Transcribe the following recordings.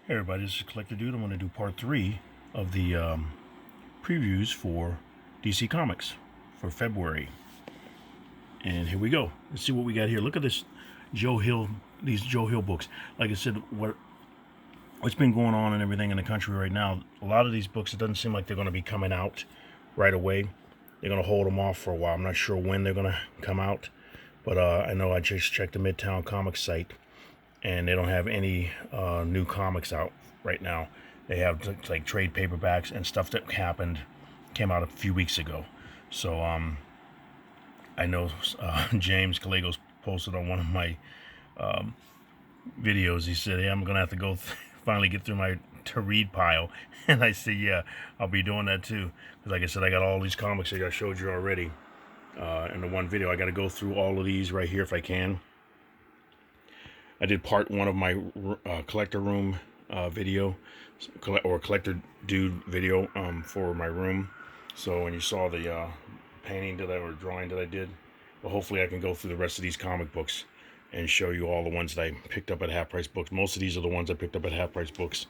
Hey everybody, this is Collector Dude. I'm going to do part 3 of the previews for DC Comics for February. And here we go. Let's see what we got here. Look at this Joe Hill, these Joe Hill books. Like I said, what's been going on and everything in the country right now, a lot of these books, it doesn't seem like they're going to be coming out right away. They're going to hold them off for a while. I'm not sure when they're going to come out. But I know I just checked the Midtown Comics site, and they don't have any new comics out right now. They have like trade paperbacks and stuff that came out a few weeks ago. So I know James Gallegos posted on one of my videos. He said, "Hey, I'm gonna have to go finally get through my to read pile," and I said, "Yeah, I'll be doing that too." Because like I said, I got all these comics that I showed you already in the one video. I got to go through all of these right here if I can. I did part 1 of my collector room video, or collector dude video for my room. So when you saw the painting or drawing that I did, well, hopefully I can go through the rest of these comic books and show you all the ones that I picked up at Half Price Books. Most of these are the ones I picked up at Half Price Books,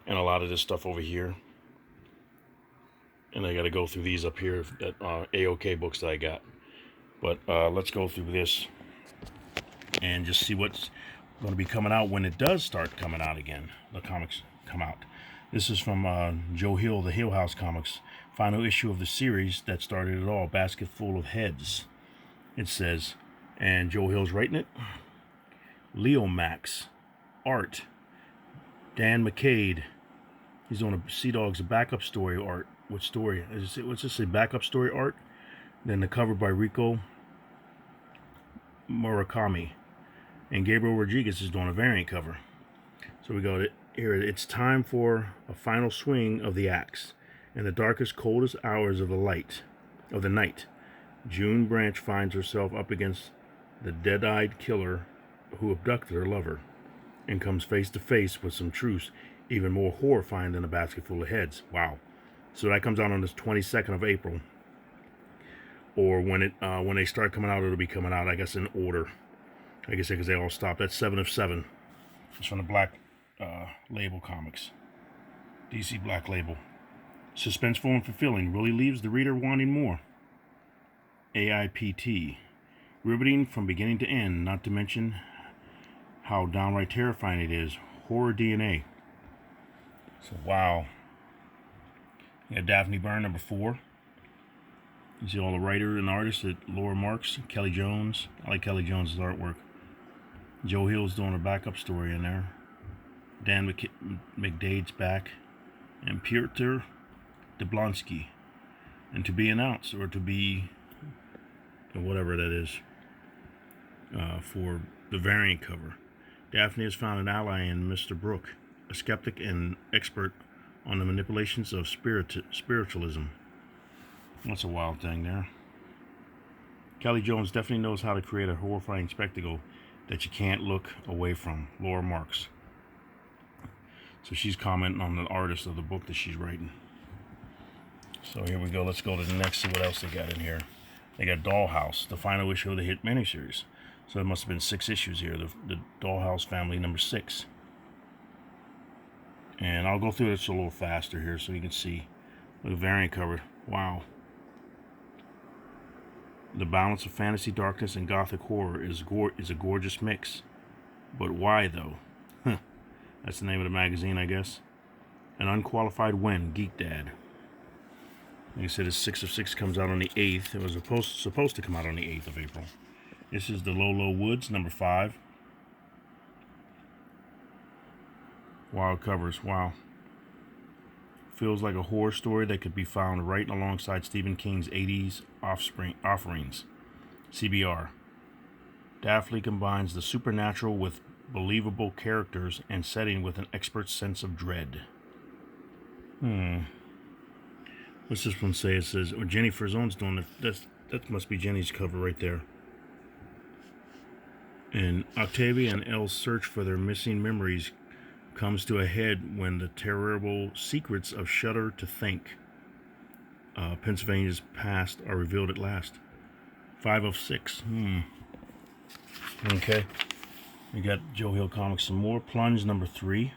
and a lot of this stuff over here. And I got to go through these up here, that AOK books that I got. But let's go through this and just see what's going to be coming out when it does start coming out again. The comics come out. This is from Joe Hill, the Hill House Comics, final issue of the series that started it all, Basket Full of Heads. It says, and Joe Hill's writing it. Leo Max, art. Dan McCade. He's doing a Sea Dog's backup story art. What story? What's this say? Backup story art. Then the cover by Rico Murakami. And Gabriel Rodriguez is doing a variant cover. So we go to here. It's time for a final swing of the axe. In the darkest, coldest hours of the night, June Branch finds herself up against the dead-eyed killer who abducted her lover, and comes face to face with some truths even more horrifying than a basket full of heads. Wow! So that comes out on the 22nd of April, or when they start coming out, it'll be coming out, I guess, in order. Like I said, because they all stopped. That's 7 of 7. It's from the Black Label Comics. DC Black Label. Suspenseful and fulfilling. Really leaves the reader wanting more. AIPT. Riveting from beginning to end, not to mention how downright terrifying it is. Horror DNA. So, wow. You got Daphne Byrne, number 4. You see all the writer and artists at Laura Marks, Kelly Jones. I like Kelly Jones' artwork. Joe Hill's doing a backup story in there. Dan McDade's back. And Piotr Deblonsky. And to be announced, or to be, whatever that is, for the variant cover. Daphne has found an ally in Mr. Brooke, a skeptic and expert on the manipulations of spiritualism. That's a wild thing there. Kelly Jones definitely knows how to create a horrifying spectacle that you can't look away from. Laura Marks. So she's commenting on the artist of the book that she's writing. So here we go. Let's go to the next, see what else they got in here. They got Dollhouse, the final issue of the hit miniseries. So it must have been 6 issues here. The Dollhouse Family, number 6. And I'll go through this a little faster here so you can see the variant cover. Wow. The balance of fantasy, darkness, and gothic horror is a gorgeous mix. But why, though? That's the name of the magazine, I guess. An unqualified win, Geek Dad. Like I said, it's 6 of 6 comes out on the 8th. It was supposed to come out on the 8th of April. This is the Lolo Woods, number 5. Wild covers, wow. Feels like a horror story that could be found right alongside Stephen King's 80s offerings. CBR. Daphne combines the supernatural with believable characters and setting with an expert sense of dread. What's this one say? It says, Jenny Frzone's doing it. That must be Jenny's cover right there. And Octavia and Elle's search for their missing memories comes to a head when the terrible secrets of Shudder to Think, Pennsylvania's past, are revealed at last. 5 of 6. Okay. We got Joe Hill Comics some more. Plunge, number 3.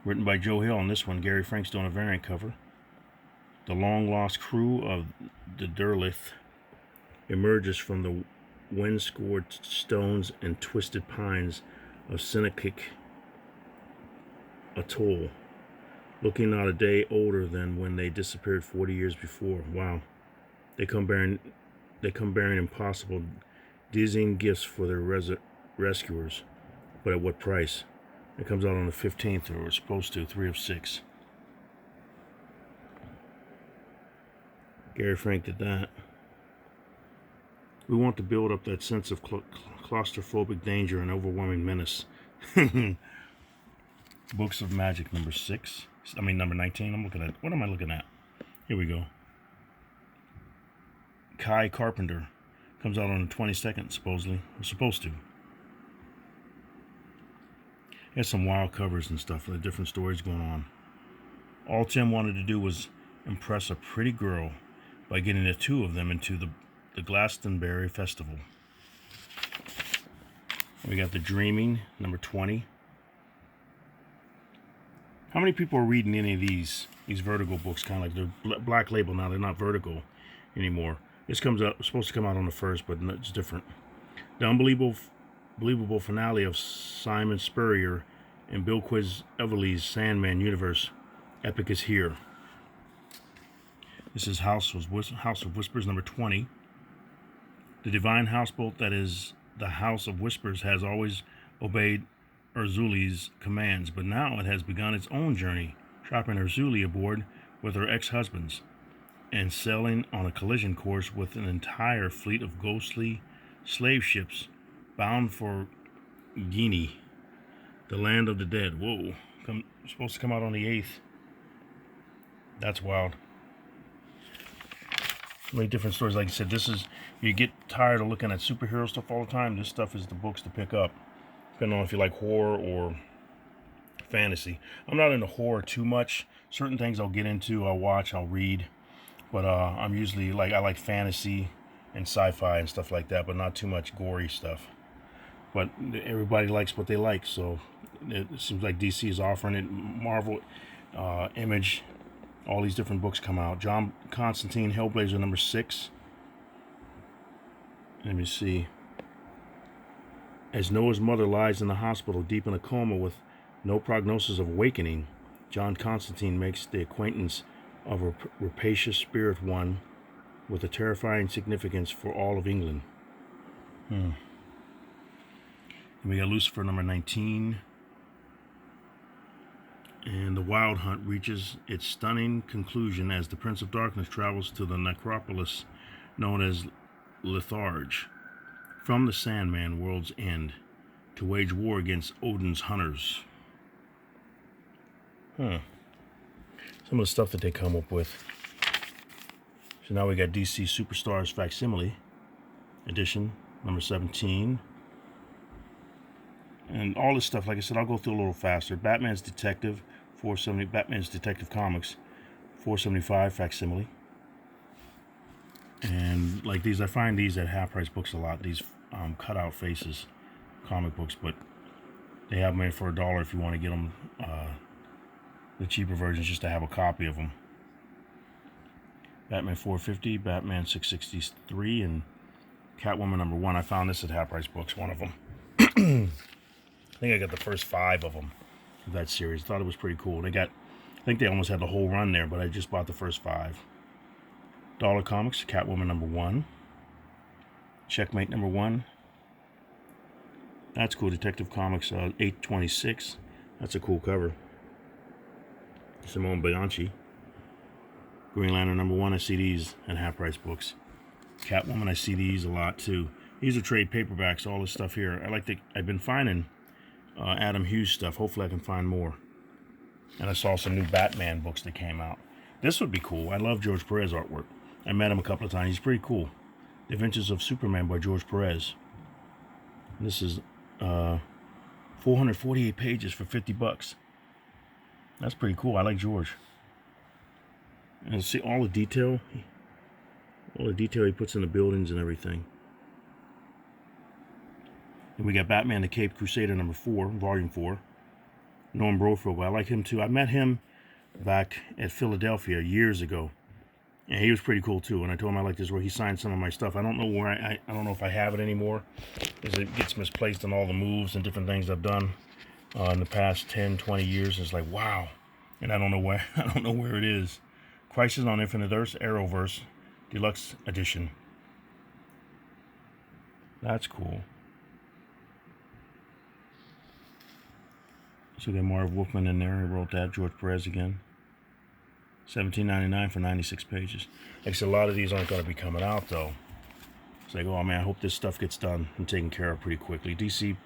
Written by Joe Hill on this one. Gary Frank's doing a variant cover. The long-lost crew of the Derlith emerges from the wind-scored stones and twisted pines of Sinakik Atoll, looking not a day older than when they disappeared 40 years before. Wow. They come bearing impossible, dizzying gifts for their rescuers. But at what price? It comes out on the 15th, or it's supposed to, 3 of 6. Gary Frank did that. We want to build up that sense of claustrophobic danger and overwhelming menace. Books of Magic number 19. I'm looking at, what am I looking at? Here we go. Kai Carpenter. Comes out on the 22nd, supposedly. Or supposed to. Has some wild covers and stuff with different stories going on. All Tim wanted to do was impress a pretty girl by getting the 2 of them into the Glastonbury Festival. We got The Dreaming, number 20. How many people are reading any of these Vertigo books? Kind of like they're Black Label now. They're not Vertigo anymore. This comes out, supposed to come out on the 1st, but it's different. The unbelievable finale of Simon Spurrier and Bill Quiz Everly's Sandman universe epic is here. This is House of Whispers, number 20. The divine houseboat that is the House of Whispers has always obeyed Urzuli's commands, but now it has begun its own journey, trapping Urzuli aboard with her ex-husbands and sailing on a collision course with an entire fleet of ghostly slave ships bound for Guinea, the land of the dead. Whoa, supposed to come out on the 8th. That's wild. Many different stories. Like I said, this is, you get tired of looking at superhero stuff all the time. This stuff is the books to pick up, depending on if you like horror or fantasy. I'm not into horror too much. Certain things I'll get into, I'll watch, I'll read. But I'm usually I like fantasy and sci-fi and stuff like that, but not too much gory stuff. But everybody likes what they like, so it seems like DC is offering it. Marvel, Image, all these different books come out. John Constantine, Hellblazer number 6. Let me see. As Noah's mother lies in the hospital deep in a coma with no prognosis of awakening, John Constantine makes the acquaintance of a rapacious spirit one with a terrifying significance for all of England. And we got Lucifer number 19. And the Wild Hunt reaches its stunning conclusion as the Prince of Darkness travels to the necropolis known as Litharge from the Sandman world's end to wage war against Odin's hunters. Some of the stuff that they come up with. So now we got DC Superstars Facsimile edition number 17. And all this stuff, like I said, I'll go through a little faster. Batman's Detective, 470. Batman's Detective Comics, 475 facsimile. And like these, I find these at half price books a lot. These cutout faces comic books, but they have them for $1 if you want to get them. The cheaper versions, just to have a copy of them. Batman 450, Batman 663, and Catwoman number 1. I found this at half price books. One of them. I think I got the first 5 of them of that series. I thought it was pretty cool. I think they almost had the whole run there, but I just bought the first 5. Dollar Comics, Catwoman number 1. Checkmate number 1. That's cool. Detective Comics 826. That's a cool cover. Simone Bianchi. Green Lantern number 1. I see these at half price books. Catwoman, I see these a lot too. These are trade paperbacks, all this stuff here. I've been finding Adam Hughes stuff. Hopefully I can find more. And I saw some new Batman books that came out. This would be cool. I love George Perez artwork. I met him a couple of times. He's pretty cool. The Adventures of Superman by George Perez. And this is 448 pages for $50. That's pretty cool. I like George. And see all the detail. All the detail he puts in the buildings and everything. And we got Batman the Caped Crusader number 4, volume 4. Norm Brofeld. I like him too. I met him back at Philadelphia years ago, and he was pretty cool too. And I told him I liked his work. He signed some of my stuff. I don't know where I don't know if I have it anymore, because it gets misplaced on all the moves and different things I've done in the past 10, 20 years. It's like, wow, and I don't know where I don't know where it is. Crisis on Infinite Earths, Arrowverse, Deluxe Edition. That's cool. So we got Marv Wolfman in there. He wrote that. George Perez again. $17.99 for 96 pages. Like I said, a lot of these aren't going to be coming out though. It's like, oh man, I hope this stuff gets done and taken care of pretty quickly. DC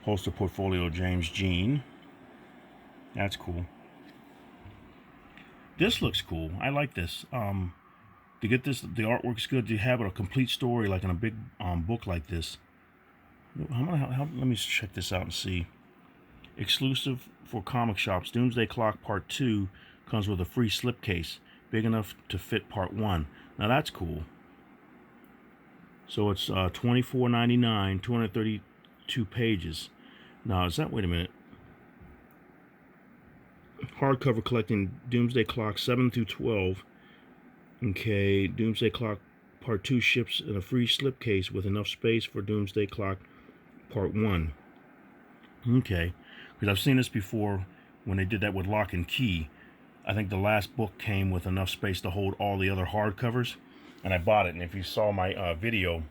Poster Portfolio, James Jean. That's cool. This looks cool. I like this. To get this, the artwork's good. To have a complete story like in a big book like this. Let me check this out and see. Exclusive for comic shops, Doomsday Clock Part 2 comes with a free slipcase, big enough to fit Part 1. Now that's cool. So it's $24.99, 232 pages. Now is that, wait a minute. Hardcover collecting Doomsday Clock 7 through 12. Okay, Doomsday Clock Part 2 ships in a free slipcase with enough space for Doomsday Clock Part 1. Okay, because I've seen this before when they did that with Lock and Key. I think the last book came with enough space to hold all the other hardcovers, and I bought it. And if you saw my video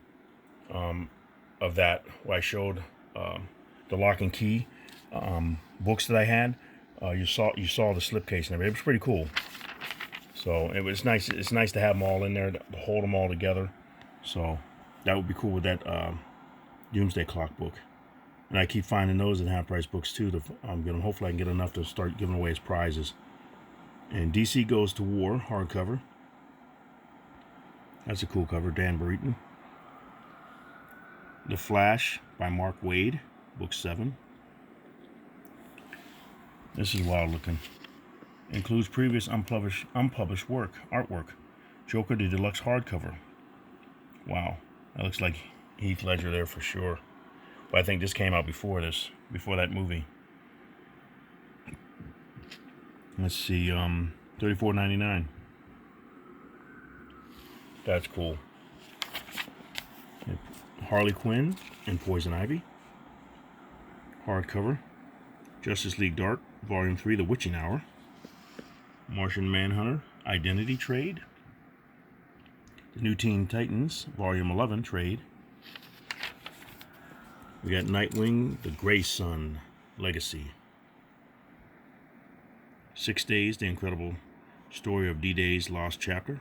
of that, where I showed the Lock and Key books that I had, you saw the slipcase and everything. It was pretty cool. So it was nice. It's nice to have them all in there to hold them all together. So that would be cool with that Doomsday Clock book. And I keep finding those in half-price books too. To get them. Hopefully, I can get enough to start giving away as prizes. And DC Goes to War hardcover. That's a cool cover. Dan Brereton. The Flash by Mark Waid, book 7. This is wild looking. Includes previous unpublished artwork. Joker, the deluxe hardcover. Wow, that looks like Heath Ledger there for sure. But I think this came out before that movie. Let's see, $34.99. That's cool. Harley Quinn and Poison Ivy. Hardcover. Justice League Dark, Volume 3, The Witching Hour. Martian Manhunter, Identity trade. The New Teen Titans, Volume 11 trade. We got Nightwing, The Grey Sun, Legacy. 6 Days, The Incredible Story of D-Day's Lost Chapter,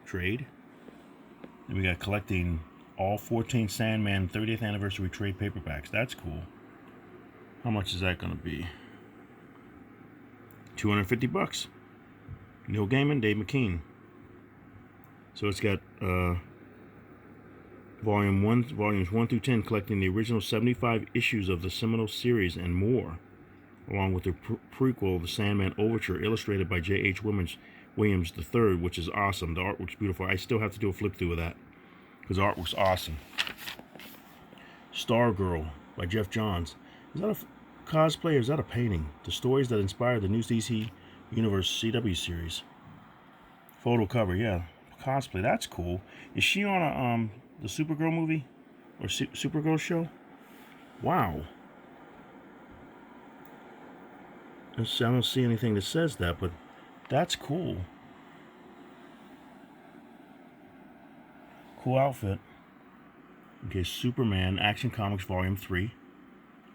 trade. Then we got collecting all 14 Sandman 30th Anniversary trade paperbacks. That's cool. How much is that going to be? $250. Neil Gaiman, Dave McKean. So it's got volumes 1 through 10, collecting the original 75 issues of the seminal series and more, along with the prequel, The Sandman Overture, illustrated by J.H. Williams III, which is awesome. The artwork's beautiful. I still have to do a flip through of that, because the artwork's awesome. Stargirl by Jeff Johns. Is that a cosplay or is that a painting? The stories that inspired the new DC Universe CW series. Photo cover, yeah. Cosplay, that's cool. Is she on the Supergirl movie? Or Supergirl show? Wow. I don't see anything that says that, but that's cool. Cool outfit. Okay, Superman Action Comics Volume 3.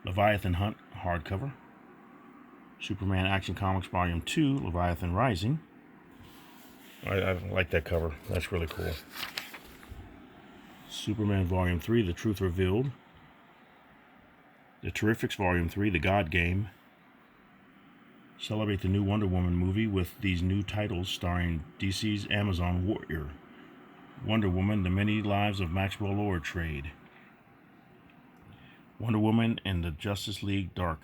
Leviathan Hunt hardcover. Superman Action Comics Volume 2, Leviathan Rising. I like that cover. That's really cool. Superman Volume 3, The Truth Revealed. The Terrifics Volume 3, The God Game. Celebrate the new Wonder Woman movie with these new titles starring DC's Amazon Warrior. Wonder Woman, The Many Lives of Maxwell Lord trade. Wonder Woman and the Justice League Dark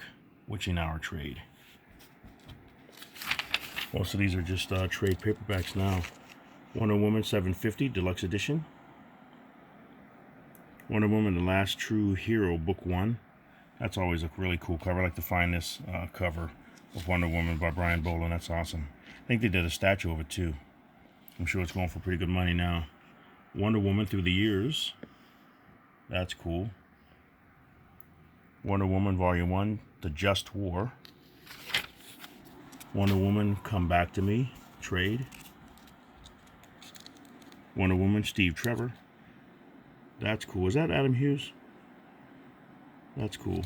Witching Hour trade. Most of these are just trade paperbacks now. Wonder Woman 750 Deluxe Edition. Wonder Woman The Last True Hero Book 1. That's always a really cool cover. I like to find this cover of Wonder Woman by Brian Boland. That's awesome. I think they did a statue of it too. I'm sure it's going for pretty good money now. Wonder Woman Through the Years. That's cool. Wonder Woman Volume 1, The Just War. Wonder Woman Come Back to Me, trade. Wonder Woman Steve Trevor. That's cool. Is that Adam Hughes? That's cool.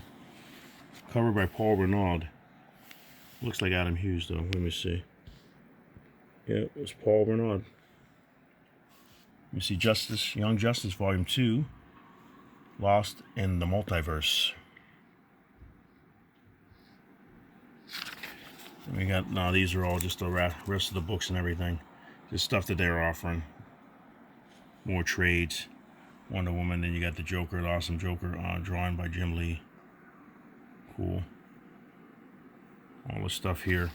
Cover by Paul Renaud. Looks like Adam Hughes though. Let me see. Yeah, it's Paul Renaud. Let me see. Justice, Young Justice Volume 2. Lost in the Multiverse. And we got, no, these are all just the rest of the books and everything. Just stuff that they're offering. More trades. Wonder Woman, then you got the Joker, the awesome Joker, drawn by Jim Lee. Cool. All this stuff here.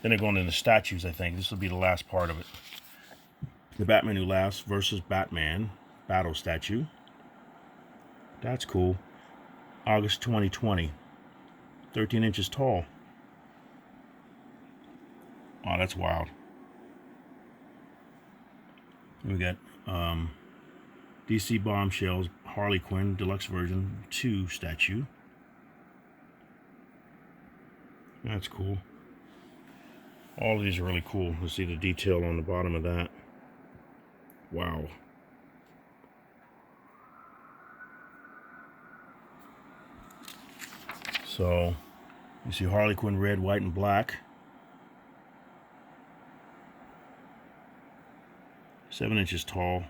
Then they're going into statues, I think. This will be the last part of it. The Batman Who Laughs versus Batman Battle Statue. That's cool. August 2020. 13 inches tall. Oh, that's wild. We got DC Bombshells Harley Quinn Deluxe Version 2 statue. That's cool. All of these are really cool. Let's see the detail on the bottom of that. Wow. So, you see Harley Quinn red, white, and black. 7 inches tall.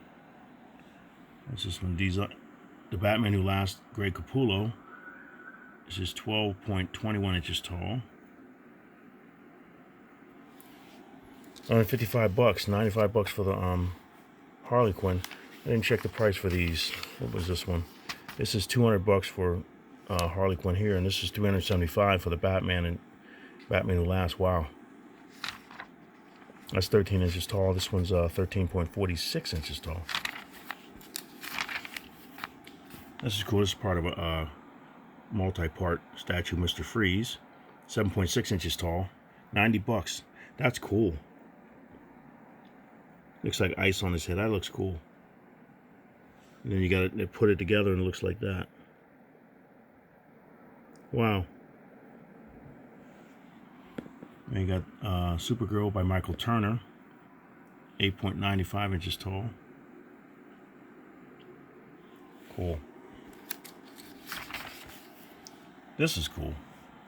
That's this one. These are the Batman Who Laughs, Greg Capullo. This is 12.21 inches tall. $55, $95 for the Harley Quinn. I didn't check the price for these. What was this one? This is $200 for Harley Quinn here, and this is $375 for the Batman and Batman Who Laughs. Wow. That's 13 inches tall. This one's 13.46 inches tall. This is cool. This is part of a multi-part statue, Mr. Freeze. 7.6 inches tall. $90. That's cool. Looks like ice on his head. That looks cool. And then you got to put it together and it looks like that. Wow. And you got Supergirl by Michael Turner. 8.95 inches tall. Cool. This is cool.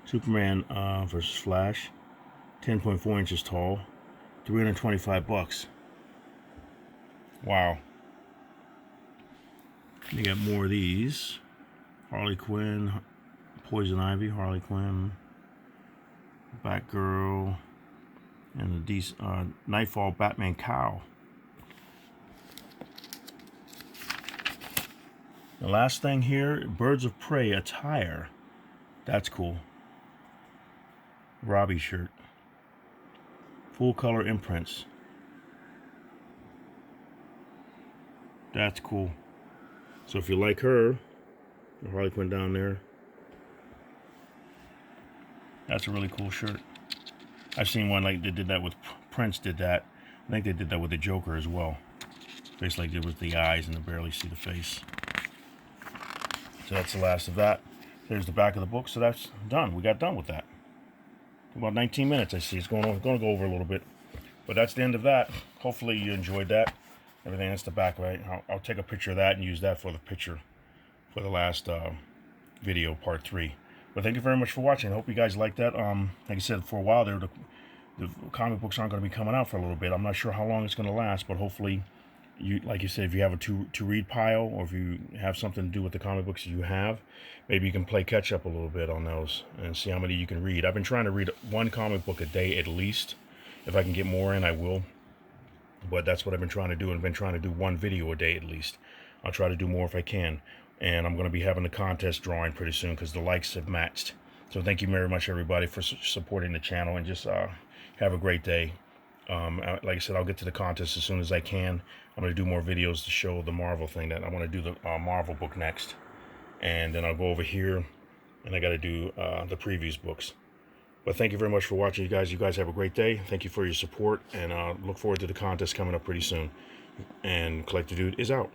Superman versus Flash. 10.4 inches tall. $325. Wow. You got more of these. Harley Quinn, Poison Ivy, Harley Quinn, Batgirl, and the Nightfall Batman cow. The last thing here, Birds of Prey attire. That's cool. Robbie shirt. Full color imprints. That's cool. So if you like her, the Harley Quinn down there, that's a really cool shirt. I've seen one like they did that with Prince. Did that? I think they did that with the Joker as well. Face like it was the eyes and they barely see the face. So that's the last of that. There's the back of the book. So that's done. We got done with that. About 19 minutes. I see it's going to go over a little bit, but that's the end of that. Hopefully you enjoyed that. Everything that's the back, right? I'll take a picture of that and use that for the picture for the last video, part 3. But thank you very much for watching. I hope you guys liked that. Like I said, for a while there, the comic books aren't going to be coming out for a little bit. I'm not sure how long it's going to last, but hopefully, like you said, if you have a to-read pile, or if you have something to do with the comic books you have, maybe you can play catch-up a little bit on those and see how many you can read. I've been trying to read one comic book a day at least. If I can get more in, I will. But that's what I've been trying to do, and I've been trying to do one video a day at least. I'll try to do more if I can. And I'm going to be having the contest drawing pretty soon because the likes have matched. So thank you very much, everybody, for supporting the channel, and just have a great day. Like I said, I'll get to the contest as soon as I can. I'm going to do more videos to show the Marvel thing. That I want to do the Marvel book next. And then I'll go over here and I got to do the previews books. But thank you very much for watching, you guys. You guys have a great day. Thank you for your support, and look forward to the contest coming up pretty soon. And Collector Dude is out.